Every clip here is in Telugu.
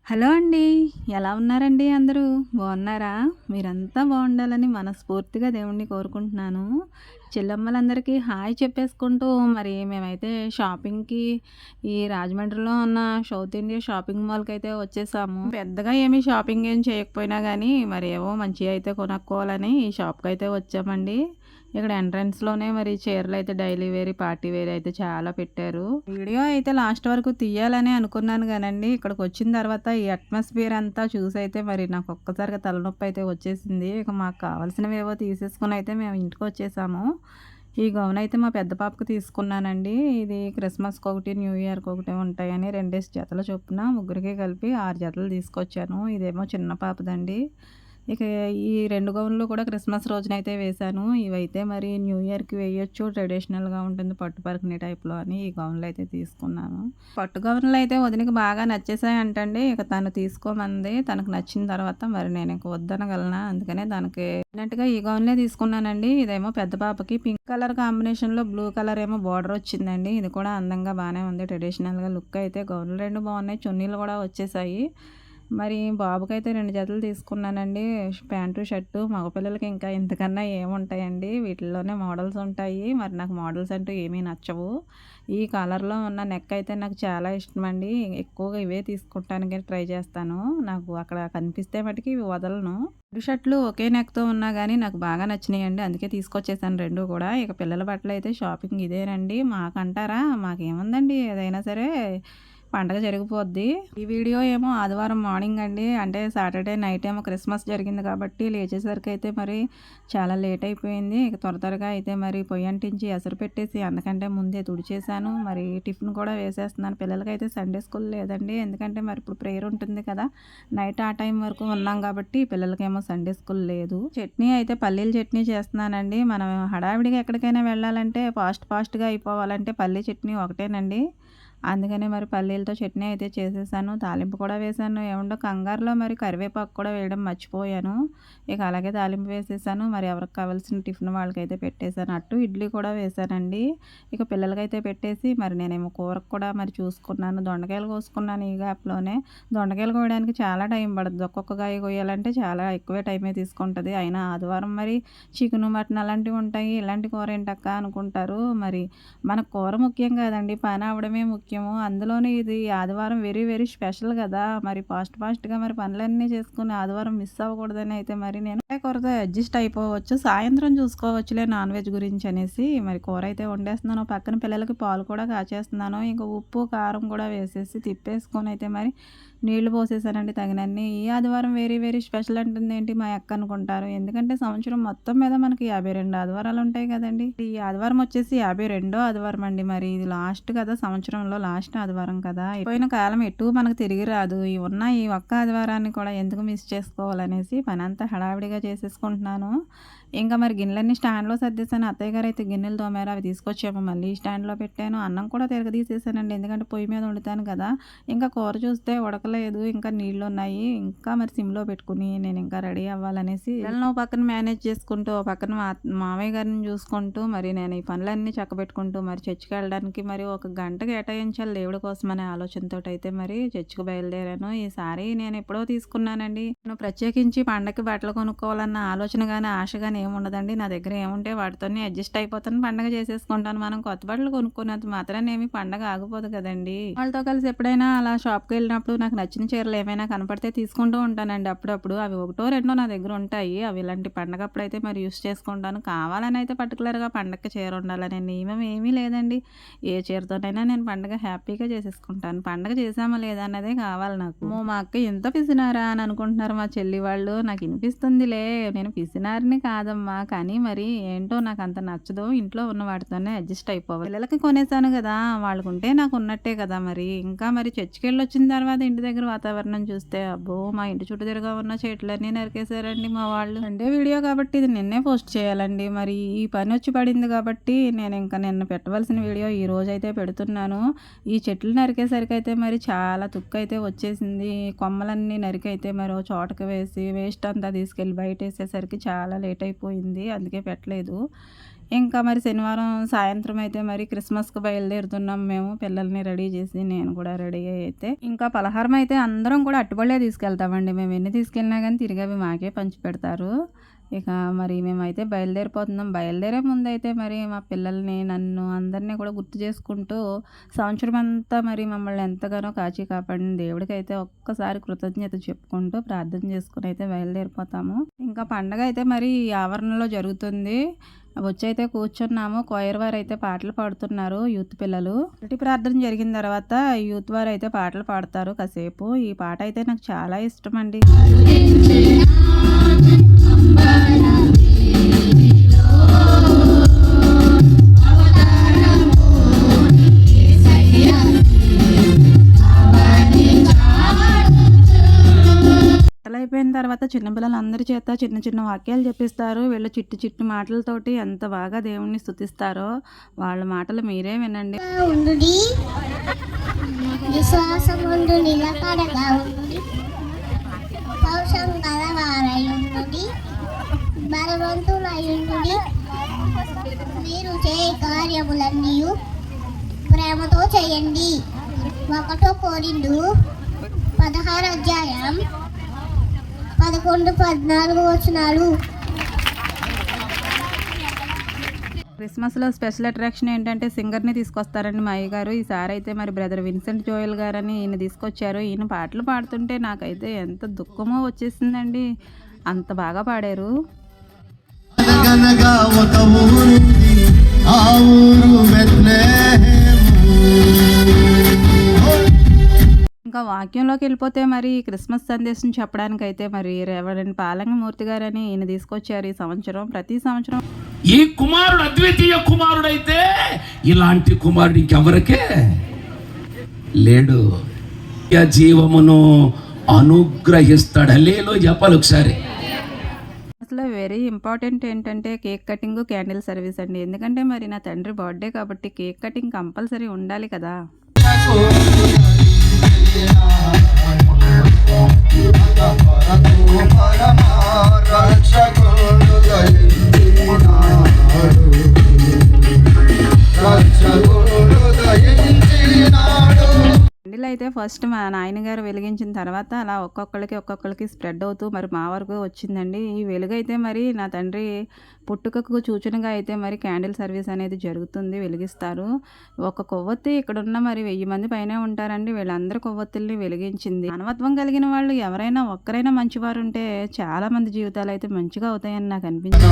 హలో అండి. ఎలా ఉన్నారండి అందరూ? బాగున్నారా? మీరంతా బాగుండాలని మనస్ఫూర్తిగా దేవుడిని కోరుకుంటున్నాను. చెల్లమ్మలందరికీ హాయ్ చెప్పేసుకుంటూ మరి మేమైతే షాపింగ్‌కి ఈ రాజమండ్రిలో ఉన్న సౌత్ ఇండియా షాపింగ్ మాల్‌కైతే వచ్చేసాము. పెద్దగా ఏమి షాపింగ్ ఏం చేయకపోయినా గానీ మరి ఏవో మంచియయితే కొనుక్కోవాలని ఈ షాప్‌కైతే వచ్చామండి. ఇక్కడ ఎంట్రన్స్‌లోనే మరి చీరలైతే డైలీ వేర్, పార్టీ వేర్ అయితే చాలా పెట్టారు. వీడియో అయితే లాస్ట్ వరకు తీయాలని అనుకున్నాను గానండి, ఇక్కడికొచ్చిన తర్వాత ఈ అట్మాస్ఫియర్ అంతా చూసైతే మరి నాకు ఒక్కసారిగా తలనొప్పి అయితే వచ్చేసింది. ఇక మాకు కావాల్సినవేవో తీసేసుకొని అయితే మేము ఇంటికొచ్చేసాము. ఈ గౌన్ అయితే మా పెద్ద పాపకి తీసుకున్నానండి. ఇది క్రిస్మస్‌కొకటి, న్యూ ఇయర్‌కొకటి ఉంటాయని 2 జతల చొప్పున ముగ్గురికి కలిపి 6 జతలు తీసుకొచ్చాను. ఇదేమో చిన్న పాపదండి. ఇక ఈ 2 గౌన్లు కూడా క్రిస్మస్ రోజునైతే వేశాను. ఇవైతే మరి న్యూ ఇయర్‌కి వేయొచ్చు. ట్రెడిషనల్‌గా ఉంటుంది పట్టు పరికిణి టైప్‌లో అని ఈ గౌన్‌లయితే తీసుకున్నాను. పట్టు గౌన్‌లయితే వదినకి బాగా నచ్చేసాయంటండి. ఇక తను తీసుకోమంది. తనకు నచ్చిన తర్వాత మరి నేనింక వద్దనగలనా? అందుకనే దానికి నచ్చినట్టుగా ఈ గౌన్‌లే తీసుకున్నానండి. ఇదేమో పెద్ద పాపకి పింక్ కలర్ కాంబినేషన్‌లో బ్లూ కలర్ ఏమో బార్డర్ వచ్చిందండి. ఇది కూడా అందంగా బానే ఉంది. ట్రెడిషనల్‌గా లుక్ అయితే గౌన్లు 2 బాగున్నాయి. చున్నీలు కూడా వచ్చేసాయి. మరి బాబుకైతే 2 జతలు తీసుకున్నానండి. Pant, shirt. మగపిల్లలకి ఇంకా ఇంతకన్నా ఏముంటాయండి. వీటిల్లోనే మోడల్స్ ఉంటాయి. మరి నాకు మోడల్స్ అంటూ ఏమీ నచ్చవు. ఈ కలర్‌లో ఉన్న నెక్ అయితే నాకు చాలా ఇష్టమండి. ఎక్కువగా ఇవే తీసుకుంటానికి ట్రై చేస్తాను. నాకు అక్కడ కనిపిస్తే మటికి ఇవి వదలను. 2 షర్టులు ఒకే నెక్‌తో ఉన్నా గానీ నాకు బాగా నచ్చినాయండి. అందుకే తీసుకొచ్చేసాను 2 కూడా. ఇక పిల్లల బట్టలైతే షాపింగ్ ఇదేనండి. మాకంటారా మాకేముందండి ఏదైనా సరే పండగ జరిగిపోద్ది. ఈ వీడియో ఏమో ఆదివారం మార్నింగ్ అండి. అంటే సాటర్డే నైట్ ఏమో క్రిస్మస్ జరిగింది కాబట్టి లేచేసరికైతే మరి చాలా లేట్ అయిపోయింది. ఇక త్వరగా అయితే మరి పొయ్యి అంటించి ఎసరు పెట్టేసి అంతకంటే ముందే తుడిచేసాను. మరి టిఫిన్ కూడా వేసేస్తున్నాను. పిల్లలకైతే సండే స్కూల్ లేదండి. ఎందుకంటే మరి ఇప్పుడు ప్రేయర్ ఉంటుంది కదా! నైట్ ఆ టైం వరకు ఉన్నాం కాబట్టి పిల్లలకేమో సండే స్కూల్ లేదు. చట్నీ అయితే పల్లీల చట్నీ చేస్తున్నానండి. మనం హడావిడిగా ఎక్కడికైనా వెళ్ళాలంటే ఫాస్ట్‌గా అయిపోవాలంటే పల్లీ చట్నీ ఒకటేనండి. అందుకనే మరి పల్లీలతో చట్నీ అయితే చేసేసాను. తాలింపు కూడా వేశాను. ఏవండో కంగారులో మరి కరివేపాకు కూడా వేయడం మర్చిపోయాను. ఇక అలాగే తాలింపు వేసేసాను. మరి ఎవరికి కావాల్సిన టిఫిన్ వాళ్ళకైతే పెట్టేసాను. అట్టు, ఇడ్లీ కూడా వేశానండి. ఇక పిల్లలకైతే పెట్టేసి మరి నేనేమో కూరకు కూడా మరి చూసుకున్నాను. దొండకాయలు కోసుకున్నాను ఈ గ్యాప్‌లోనే. దొండకాయలు కోయడానికి చాలా టైం పడుద్ది. ఒక్కొక్క కాయ కోయాలంటే చాలా ఎక్కువే టైమే తీసుకుంటది. అయినా ఆదివారం మరి చికెను, మటన్ అలాంటివి ఉంటాయి. ఇలాంటి కూర ఏంటక్కా అనుకుంటారు. మరి మనకు కూర ముఖ్యం కాదండి. పని అవ్వడమే ముఖ్యము. అందులోని ఇది ఆదివారం వెరీ స్పెషల్ గదా! మరి ఫాస్ట్‌గా మరి పనులన్నీ చేసుకొని ఆదివారం మిస్ అవ్వకూడదని అయితే మరి నేను కూరతో అడ్జస్ట్ అయిపోవచ్చు. సాయంత్రం చూసుకోవచ్చులే నాన్ వెజ్ గురించి అనేసి మరి కూర అయితే వండేస్తున్నాను. పక్కన పిల్లలకి పాలు కూడా కాచేస్తున్నాను. ఇంక ఉప్పు, కారం కూడా వేసేసి తిప్పేసుకొని అయితే మరి నీళ్లు పోసేసానండి తగినన్ని. ఈ ఆదివారం వెరీ స్పెషల్ అంటుందేంటి మా అక్క అనుకుంటారు. ఎందుకంటే సంవత్సరం మొత్తం మీద మనకి 52 ఆదివారాలు ఉంటాయి కదండీ! ఈ ఆదివారం వచ్చేసి 52వ ఆదివారం అండి. మరి ఇది లాస్ట్ కదా! సంవత్సరంలో లాస్ట్ ఆదివారం కదా! పోయిన కాలం ఎటూ మనకు తిరిగి రాదు. ఈ ఒక్క ఆదివారాన్ని కూడా ఎందుకు మిస్ చేసుకోవాలనేసి పనంతా హడావిడిగా చేసేసుకుంటున్నాను. ఇంకా మరి గిన్నెలన్నీ స్టాండ్‌లో సర్దేశాను. అత్తయ్య గారైతే గిన్నెలు తోమారు. అవి తీసుకొచ్చేమో మళ్ళీ స్టాండ్‌లో పెట్టాను. అన్నం కూడా తిరగదీసేసానండి. ఎందుకంటే పొయ్యి మీద వండుతాను కదా! ఇంకా కూర చూస్తే ఉడకలేదు. ఇంకా నీళ్లున్నాయి. ఇంకా మరి సిమ్‌లో పెట్టుకొని నేను ఇంకా రెడీ అవ్వాలనేసి పిల్లల్ని ఓ పక్కన మేనేజ్ చేసుకుంటూ, ఓ పక్కన మామయ్య గారిని చూసుకుంటూ మరి నేను ఈ పనులన్నీ చక్కబెట్టుకుంటూ మరి చర్చికెళ్ళడానికి మరి ఒక గంట కేటాయించాలి దేవుడి కోసం అనే ఆలోచనతోటైతే మరి చర్చికి బయలుదేరాను. ఈ సారీ నేను ఎప్పుడో తీసుకున్నానండి. నేను ప్రత్యేకించి పండగకి బట్టలు కొనుక్కోవాలన్న ఆలోచన గాని, ఆశ గాని ఏముండదండి. నా దగ్గర ఏముంటే వాటితోనే అడ్జస్ట్ అయిపోతాను. పండగ చేసేసుకుంటాను. మనం కొత్త బట్టలు కొనుక్కున్నంత మాత్రాన ఏమి పండగ ఆగిపోదు కదండీ! వాళ్ళతో కలిసి ఎప్పుడైనా అలా షాప్‌కెళ్ళినప్పుడు నాకు నచ్చిన చీరలు ఏమైనా కనపడితే తీసుకుంటూ ఉంటానండి అప్పుడప్పుడు. అవి ఒకటో, రెండో నా దగ్గర ఉంటాయి. అవి ఇలాంటి పండగప్పుడైతే మరి యూజ్ చేసుకుంటాను. కావాలని అయితే పర్టిక్యులర్‌గా పండగకి చీర ఉండాలనే నియమం ఏమీ లేదండి. ఏ చీరతోనైనా నేను పండగ హ్యాపీగా చేసేసుకుంటాను. పండగ చేశామా లేదా అన్నదే కావాలి నాకు. అమ్మో! మా అక్క ఇంత పిసినారా అని అనుకుంటున్నారు మా చెల్లి వాళ్ళు. నాకు ఇనిపిస్తుందిలే నేను పిసినారిని కాదమ్మా. కానీ మరి ఏంటో నాకంత నచ్చదు. ఇంట్లో ఉన్న వాటితోనే అడ్జస్ట్ అయిపోవాలి. పిల్లలకి కొనేసాను గదా! వాళ్ళకుంటే నాకున్నట్టే కదా మరి. ఇంకా మరి చర్చికెళ్ళొచ్చిన తర్వాత ఇంటి దగ్గర వాతావరణం చూస్తే అబ్బో! మా ఇంటి చుట్టూ తిరగా ఉన్న చెట్లన్నీ నరికేసారండి మా వాళ్ళు. సండే వీడియో కాబట్టి ఇది నిన్నే పోస్ట్ చేయాలండి. మరి ఈ పనొచ్చి పడింది కాబట్టి నేనింక నిన్న పెట్టవలసిన వీడియో ఈ రోజైతే పెడుతున్నాను. ఈ చెట్లు నరికేసరికైతే మరి చాలా తుక్కయితే వచ్చేసింది. కొమ్మలన్నీ నరికైతే మరి ఓ చోటకి వేసి వేస్ట్ అంతా తీసుకెళ్ళి బయటేసేసరికి చాలా లేట్ అయిపోయింది. అందుకే పెట్టలేదు. ఇంకా మరి శనివారం సాయంత్రం అయితే మరి క్రిస్మస్‌కి బయలుదేరుతున్నాం మేము. పిల్లల్ని రెడీ చేసి నేను కూడా రెడీ అయితే ఇంకా పలహారం అయితే అందరం కూడా అరటిపళ్ళే తీసుకెళ్తామండి. మేము ఎన్ని తీసుకెళ్ళినా గానీ తిరిగి అవి మాకే పంచిపెడతారు. ఇక మరి మేమైతే బయలుదేరిపోతున్నాం. బయలుదేరే ముందైతే మరి మా పిల్లల్ని, నన్ను అందరిని కూడా గుర్తు చేసుకుంటూ సంవత్సరం అంతా మరి మమ్మల్ని ఎంతగానో కాచి కాపాడిన దేవుడికైతే ఒక్కసారి కృతజ్ఞత చెప్పుకుంటూ ప్రార్థన చేసుకొని అయితే బయలుదేరిపోతాము. ఇంకా పండగ అయితే మరి ఈ ఆవరణలో జరుగుతుంది. వచ్చైతే కూర్చున్నాము. కొయర్ వారు అయితే పాటలు పాడుతున్నారు, యూత్ పిల్లలు. మొదటి ప్రార్థన జరిగిన తర్వాత యూత్ వారు అయితే పాటలు పాడతారు కాసేపు. ఈ పాట అయితే నాకు చాలా ఇష్టం అండి. అయిపోయిన తర్వాత చిన్నపిల్లలందరి చేత చిన్న చిన్న వాక్యాలు చెప్పిస్తారు. వీళ్ళు చిట్టి చిట్టి మాటలతోటి ఎంత బాగా దేవుణ్ణి స్తుతిస్తారో వాళ్ళ మాటలు మీరే వినండి. విశ్వాసముందు నిలకడగా ఉండి పౌరుషం గలవారయుండుడి బలవంతులయుండుడి మీరు చేయ కార్యములన్నీ ప్రేమతో చేయండి. 1 కొరింథీ 16 అధ్యాయం 11-14 వచనాలు. క్రిస్మస్లో స్పెషల్ అట్రాక్షన్ ఏంటంటే సింగర్ని తీసుకొస్తారండి మా అయ్యగారు. ఈసారి అయితే మరి బ్రదర్ విన్సెంట్ జోయల్ గారని ఈయన తీసుకొచ్చారు. ఈయన పాటలు పాడుతుంటే నాకైతే ఎంత దుఃఖమో వచ్చేసిందండి, అంత బాగా పాడారు. ఇంకా వాక్యంలోకి వెళ్ళిపోతే మరి క్రిస్మస్ సందేశం చెప్పడానికైతే మరి రెవరెండ్ పాలంగమూర్తి గారని ఈయన తీసుకొచ్చారు ఈ సంవత్సరం. ప్రతి సంవత్సరం ఈ కుమారుడు అద్వితీయ కుమారుడైతే ఇలాంటి కుమారుడు ఇంకెవరికే లేడు. జీవమును అనుగ్రహిస్తాడు. హల్లెలూయా చెప్పాలి ఒకసారి. అసలు వెరీ ఇంపార్టెంట్ ఏంటంటే కేక్ కటింగ్, క్యాండిల్ సర్వీస్ అండి. ఎందుకంటే మరి నా తండ్రి బర్త్డే కాబట్టి కేక్ కటింగ్ కంపల్సరీ ఉండాలి కదా. క్యాండిల్ అయితే ఫస్ట్ మా నాయనగారు వెలిగించిన తర్వాత అలా ఒక్కొక్కరికి స్ప్రెడ్ అవుతూ మరి మా వరకు వచ్చిందండి. ఈ వెలుగైతే మరి నా తండ్రి పుట్టుకకు సూచనగా అయితే మరి క్యాండిల్ సర్వీస్ అనేది జరుగుతుంది, వెలిగిస్తారు. ఒక కొవ్వొత్తి ఇక్కడున్న మరి 1000 మంది పైనే ఉంటారండి. వీళ్ళందరూ కొవ్వొత్తుల్ని వెలిగించింది. మానవత్వం కలిగిన వాళ్ళు ఎవరైనా ఒక్కరైనా మంచివారు ఉంటే చాలా మంది జీవితాలు అయితే మంచిగా అవుతాయని నాకు అనిపించింది.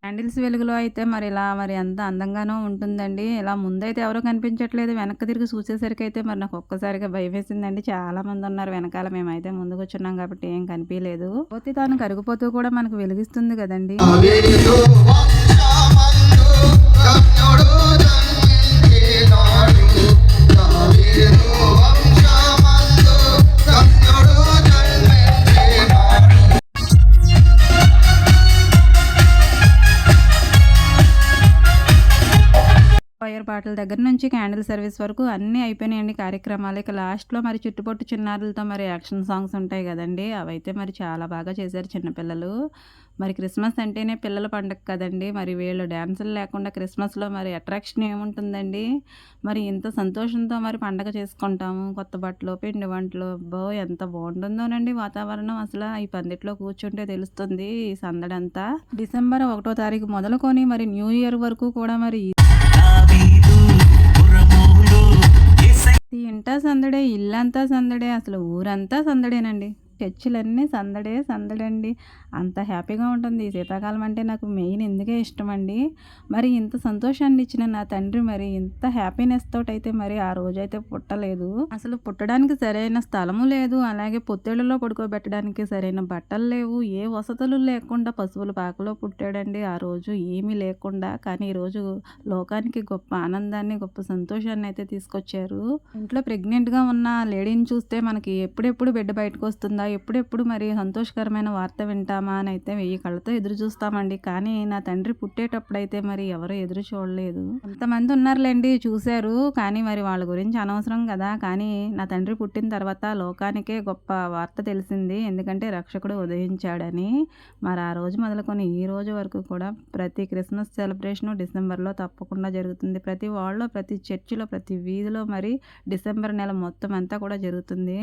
క్యాండిల్స్ వెలుగులో అయితే మరి ఇలా మరి అంత అందంగానూ ఉంటుందండి. ఇలా ముందైతే ఎవరో కనిపించట్లేదు, వెనక్కి తిరిగి చూసేసరికి అయితే మరి నాకు ఒక్కసారిగా భయం వేసిందండి. చాలా మంది ఉన్నారు వెనకాల, మేమైతే ముందు కూర్చున్నాం కాబట్టి ఏం కనిపించలేదు. పోతే తాను కరిగిపోతూ కూడా మనకు వెలిగిస్తుంది కదండి. ఫైర్ పాటల దగ్గర నుంచి క్యాండిల్ సర్వీస్ వరకు అన్నీ అయిపోయినాయండి కార్యక్రమాలు. ఇక లాస్ట్లో మరి చుట్టుపట్టు చిన్నారులతో మరి యాక్షన్ సాంగ్స్ ఉంటాయి కదండి, అవైతే మరి చాలా బాగా చేశారు చిన్నపిల్లలు. మరి క్రిస్మస్ అంటేనే పిల్లల పండుగ కదండి, మరి వీళ్ళు డ్యాన్సులు లేకుండా క్రిస్మస్లో మరి అట్రాక్షన్ ఏముంటుందండి. మరి ఇంత సంతోషంతో మరి పండగ చేసుకుంటాము, కొత్త బట్టలు, పిండి వంటలు. ఎంత బాగుంటుందోనండి వాతావరణం. అసలు ఈ పందిట్లో కూర్చుంటే తెలుస్తుంది ఈ సందడంతా. డిసెంబర్ 1వ తారీఖు మొదలుకొని మరి న్యూ ఇయర్ వరకు కూడా మరి ఇంటా సందడే, ఇల్లంతా సందడే, అసలు ఊరంతా సందడేనండి. చర్చిలన్నీ సందడండి. అంత హ్యాపీగా ఉంటుంది. ఈ శీతాకాలం అంటే నాకు మెయిన్ ఎందుకే ఇష్టం అండి. మరి ఇంత సంతోషాన్ని ఇచ్చిన నా తండ్రి మరి ఇంత హ్యాపీనెస్ తోటైతే మరి ఆ రోజైతే పుట్టలేదు. అసలు పుట్టడానికి సరైన స్థలము లేదు, అలాగే పొత్తేళ్లలో పడుకోబెట్టడానికి సరైన బట్టలు లేవు, ఏ వసతులు లేకుండా పశువుల పాకలో పుట్టాడండి ఆ రోజు, ఏమీ లేకుండా. కానీ ఈరోజు లోకానికి గొప్ప ఆనందాన్ని, గొప్ప సంతోషాన్ని అయితే తీసుకొచ్చారు. ఇంట్లో ప్రెగ్నెంట్గా ఉన్న లేడీని చూస్తే మనకి ఎప్పుడెప్పుడు బిడ్డ బయటకు వస్తుందా, ఎప్పుడెప్పుడు మరి సంతోషకరమైన వార్త వింటామా చూద్దామా అని అయితే 1000 కళ్ళతో ఎదురు చూస్తామండి. కానీ నా తండ్రి పుట్టేటప్పుడైతే మరి ఎవరు ఎదురు చూడలేదు. కొంతమంది ఉన్నారులేండి చూశారు, కానీ మరి వాళ్ళ గురించి అనవసరం కదా. కానీ నా తండ్రి పుట్టిన తర్వాత లోకానికే గొప్ప వార్త తెలిసింది, ఎందుకంటే రక్షకుడు ఉదయించాడని. మరి ఆ రోజు మొదలుకొని ఈ రోజు వరకు కూడా ప్రతి క్రిస్మస్ సెలబ్రేషను డిసెంబర్లో తప్పకుండా జరుగుతుంది. ప్రతి వాళ్ళలో, ప్రతి చర్చిలో, ప్రతి వీధిలో మరి డిసెంబర్ నెల మొత్తం అంతా కూడా జరుగుతుంది.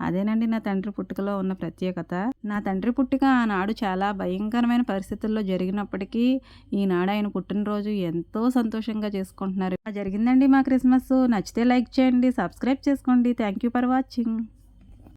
అదేనండి నా తండ్రి పుట్టుకలో ఉన్న ప్రత్యేకత. నా తండ్రి పుట్టుక ఆనాడు చాలా భయంకరమైన పరిస్థితుల్లో జరిగినప్పటికీ ఈనాడు ఆయన పుట్టినరోజు ఎంతో సంతోషంగా చేసుకుంటున్నారు. జరిగిందండి మా క్రిస్మస్. నచ్చితే లైక్ చేయండి, సబ్స్క్రైబ్ చేసుకోండి. Thank you for watching.